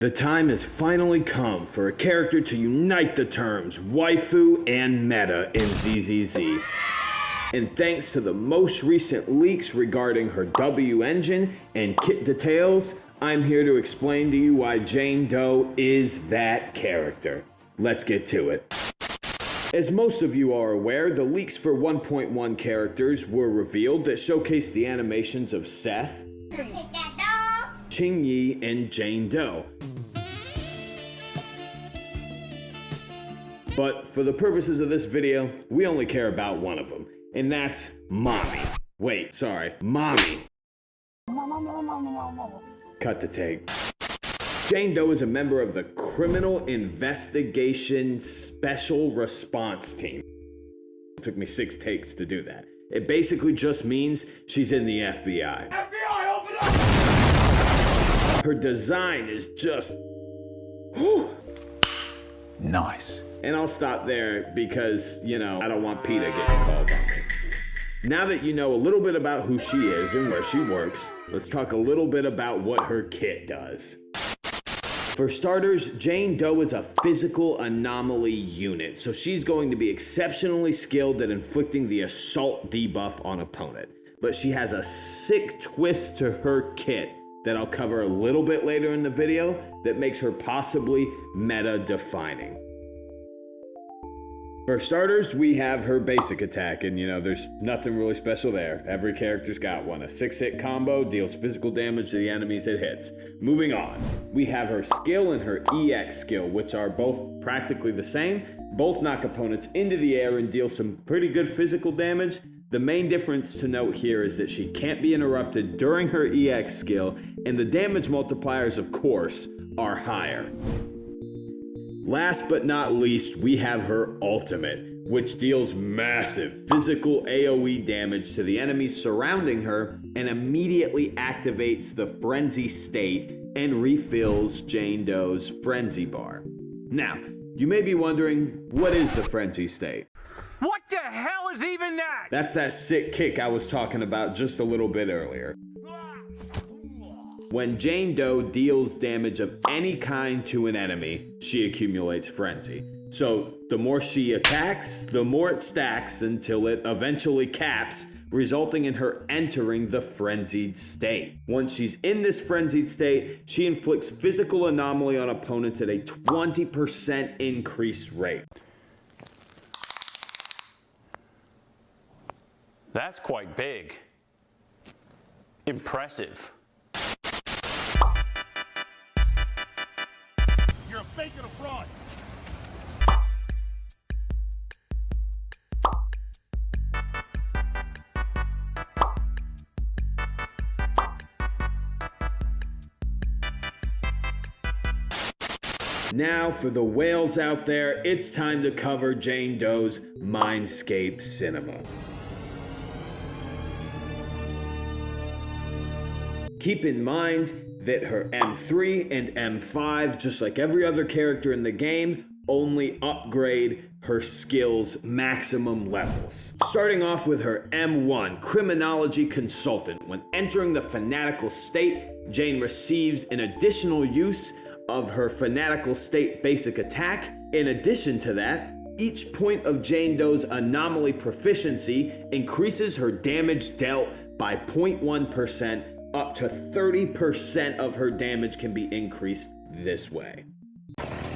The time has finally come for a character to unite the terms waifu and meta in ZZZ. And thanks to the most recent leaks regarding her W engine and kit details, I'm here to explain to you why Jane Doe is that character. Let's get to it. As most of you are aware, the leaks for 1.1 characters were revealed that showcased the animations of Seth, Qingyi, and Jane Doe. But for the purposes of this video, we only care about one of them, and that's Mommy. Wait, sorry, Mommy. Cut the tape. Jane Doe is a member of the Criminal Investigation Special Response Team. It took me 6 takes to do that. It basically just means she's in the FBI. FBI, open up! Her design is just... Nice. And I'll stop there because, I don't want PETA getting called on me. Now that you know a little bit about who she is and where she works, let's talk a little bit about what her kit does. For starters, Jane Doe is a physical anomaly unit, so she's going to be exceptionally skilled at inflicting the assault debuff on opponent. But she has a sick twist to her kit that I'll cover a little bit later in the video that makes her possibly meta-defining. For starters, we have her basic attack, and there's nothing really special there. Every character's got one. A 6-hit combo deals physical damage to the enemies it hits. Moving on, we have her skill and her EX skill, which are both practically the same. Both knock opponents into the air and deal some pretty good physical damage. The main difference to note here is that she can't be interrupted during her EX skill, and the damage multipliers, of course, are higher. Last but not least, we have her ultimate, which deals massive physical AoE damage to the enemies surrounding her and immediately activates the frenzy state and refills Jane Doe's frenzy bar. Now, you may be wondering, what is the frenzy state? What the hell is even that? That's that sick kick I was talking about just a little bit earlier. When Jane Doe deals damage of any kind to an enemy, she accumulates frenzy. So the more she attacks, the more it stacks until it eventually caps, resulting in her entering the frenzied state. Once she's in this frenzied state, she inflicts physical anomaly on opponents at a 20% increased rate. That's quite big. Impressive. You're a fake and a fraud. Now for the whales out there, it's time to cover Jane Doe's Mindscape Cinema. Keep in mind that her M3 and M5, just like every other character in the game, only upgrade her skills maximum levels. Starting off with her M1, Criminology Consultant. When entering the fanatical state, Jane receives an additional use of her fanatical state basic attack. In addition to that, each point of Jane Doe's anomaly proficiency increases her damage dealt by 0.1%. Up to 30% of her damage can be increased this way.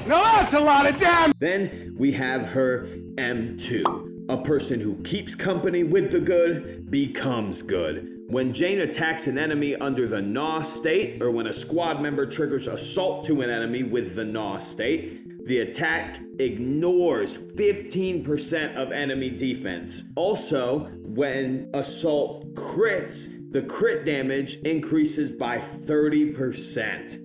Now that's a lot of damage! Then we have her M2. A person who keeps company with the good becomes good. When Jane attacks an enemy under the Gnaw state, or when a squad member triggers assault to an enemy with the Gnaw state, the attack ignores 15% of enemy defense. Also, when assault crits, the crit damage increases by 30%.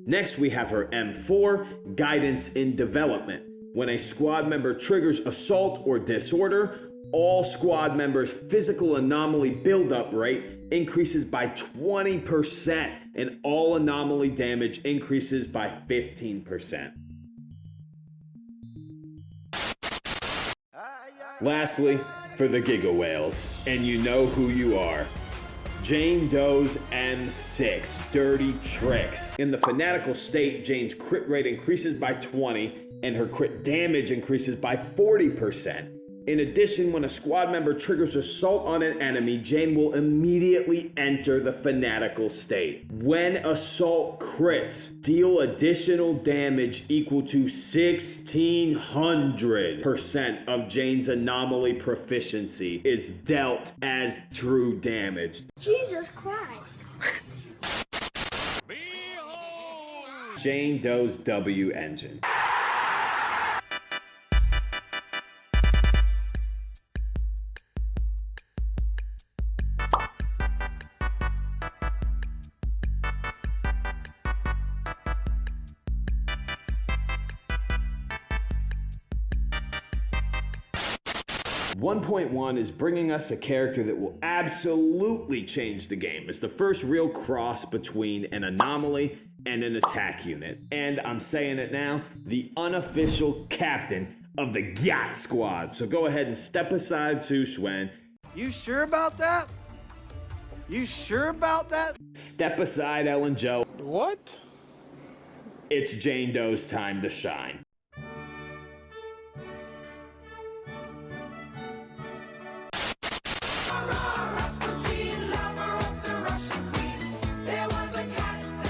Next, we have her M4, Guidance in Development. When a squad member triggers assault or disorder, all squad members' physical anomaly buildup rate increases by 20%, and all anomaly damage increases by 15%. Lastly, for the Giga Whales, and you know who you are. Jane Doe's M6, Dirty Tricks. In the fanatical state, Jane's crit rate increases by 20 and her crit damage increases by 40%. In addition, when a squad member triggers assault on an enemy, Jane will immediately enter the fanatical state. When assault crits, deal additional damage equal to 1600% of Jane's anomaly proficiency is dealt as true damage. Jesus Christ. Jane Doe's W engine. .1 is bringing us a character that will absolutely change the game. It's the first real cross between an anomaly and an attack unit. And I'm saying it now, the unofficial captain of the Yacht Squad. So go ahead and step aside, Su Swen. You sure about that? You sure about that? Step aside, Ellen Joe. What? It's Jane Doe's time to shine.